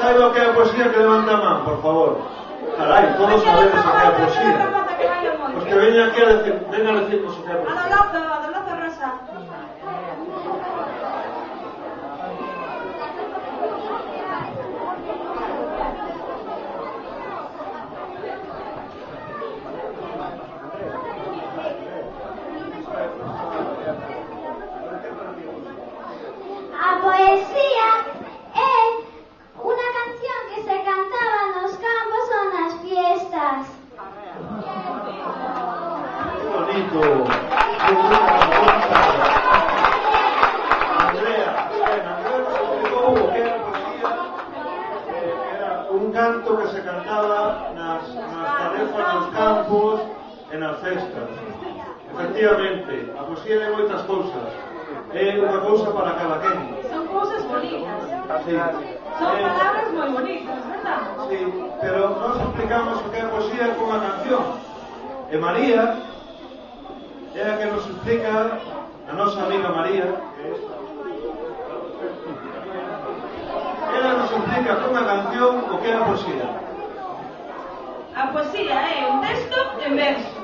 saiba o que é a poesía que levanta a man, por favor. Carai, todos sabedes o que é a poesía. Os que veñan aquí a decir, vengan a decirnos o que é a poesía. A do Lozo Rosa. A poesía é unha canción que se cantaba nos campos ou nas fiestas. Que bonito. Andrea nos explicou o que era a poesía. Era un canto que se cantaba nas tarefas dos campos e nas festas. Efectivamente, a poesía é moitas cousas. É unha cousa para cada quen. Son cousas bonitas. Sí. Son palabras moi bonitas, verdad? Sí, pero nós explicamos o que é a poesía con unha canción. E María é a que nos explica, a nosa amiga María, que é esta. Ela nos explica con unha canción o que é a poesía. A poesía é un texto en verso.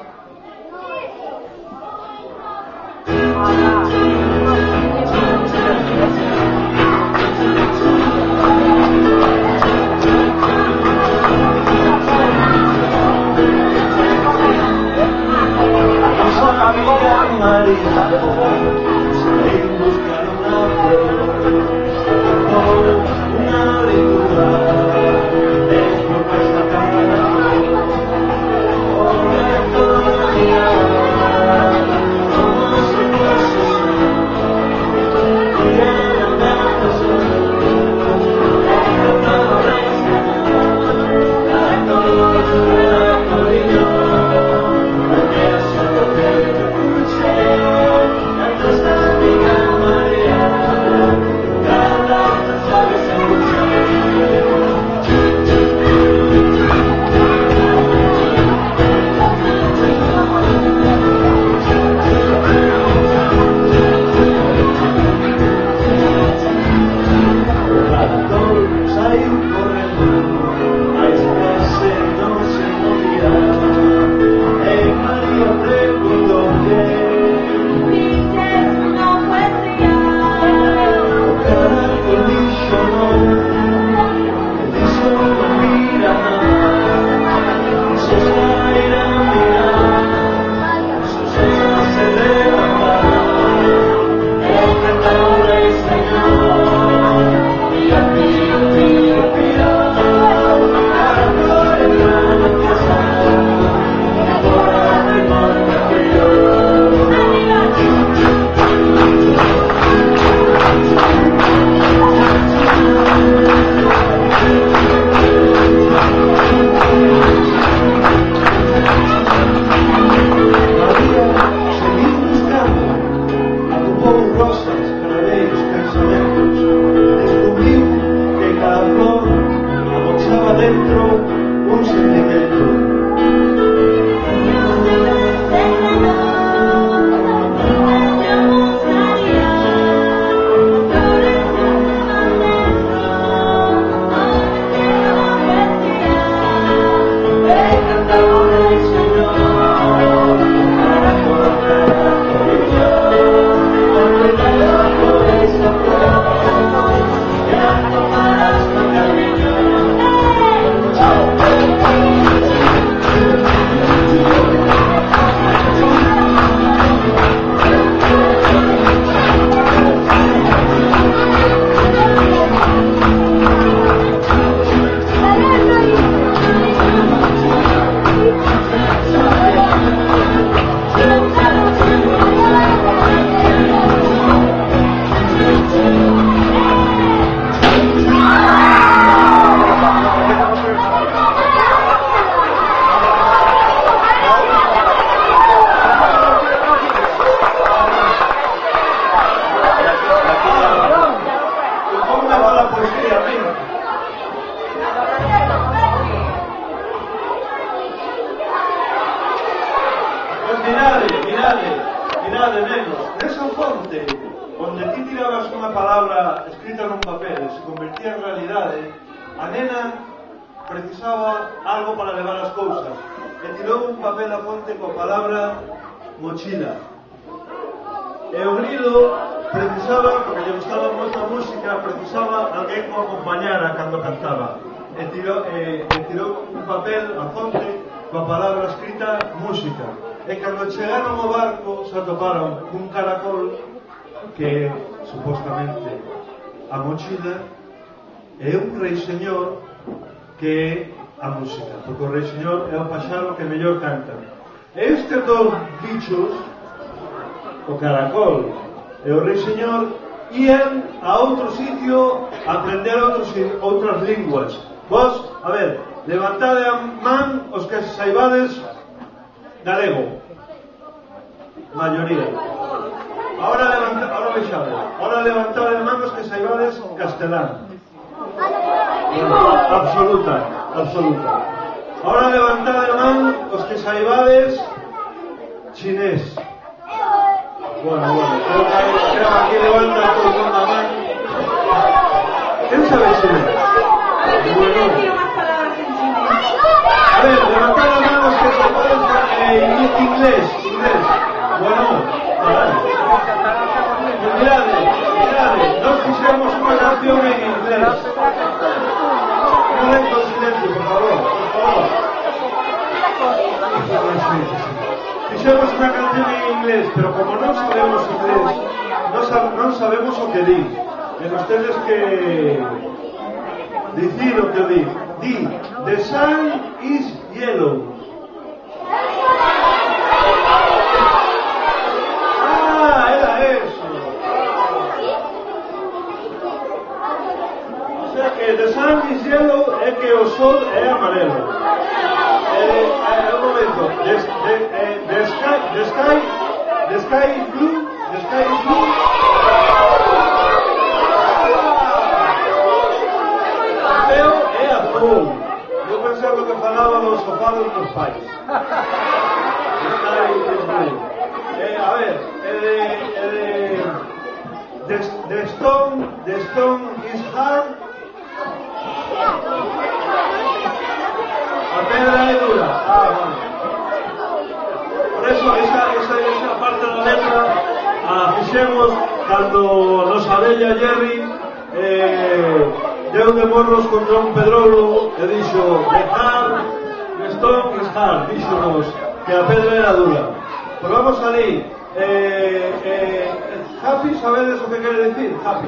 A nena precisaba algo para levar as cousas e tirou un papel á fonte coa palabra mochila. E o grido precisaba, porque lle gustaba moito a música, precisaba alguén que o acompañara cando cantaba. E tirou un papel á fonte coa palabra escrita música. E cando chegaron ao barco se atoparon cun caracol que supostamente a mochila é un rei señor que a música, porque o rei señor é o paxaro que mellor canta. E estes dos bichos, o caracol e o rei señor, ían a outro sitio a aprender outras linguas. Vos, a ver, levantade a man os que saibades galego, maioría. Ahora levantade a man os que saibades castelán. Absoluta. Ahora levantade a man os que saibades chinés. Bueno, creo que aquí levanta todo el mundo a man. ¿Quién sabe chinés? A ver, ¿quién quiere decir unas palabras en chinés? A ver, levantad las manos que saibades inglés. Bueno, mirade, nos fixemos unha canción en inglés. Non hai con silencio, por favor. Fixemos unha canción en inglés, pero como non sabemos inglés, non sabemos o que di. E nos tedes que dicir o que di. Di, the sun is yellow. Era eso. O sea que the sun is yellow é que o sol é amarelo. Un momento. The sky is blue. O céu é azul. Eu pensaba que falaba dos sofados dos pais. A ver, the stone is hard. A pedra é dura. Bueno. Por eso, esa parte da letra a fixemos cando nosa bella Jerry deu de morros con John Pedrolo e dixo the stone is hard. Dixonos que a pedra era dura. Pero vamos ali. Happy, sabedes o que quere decir? Happy.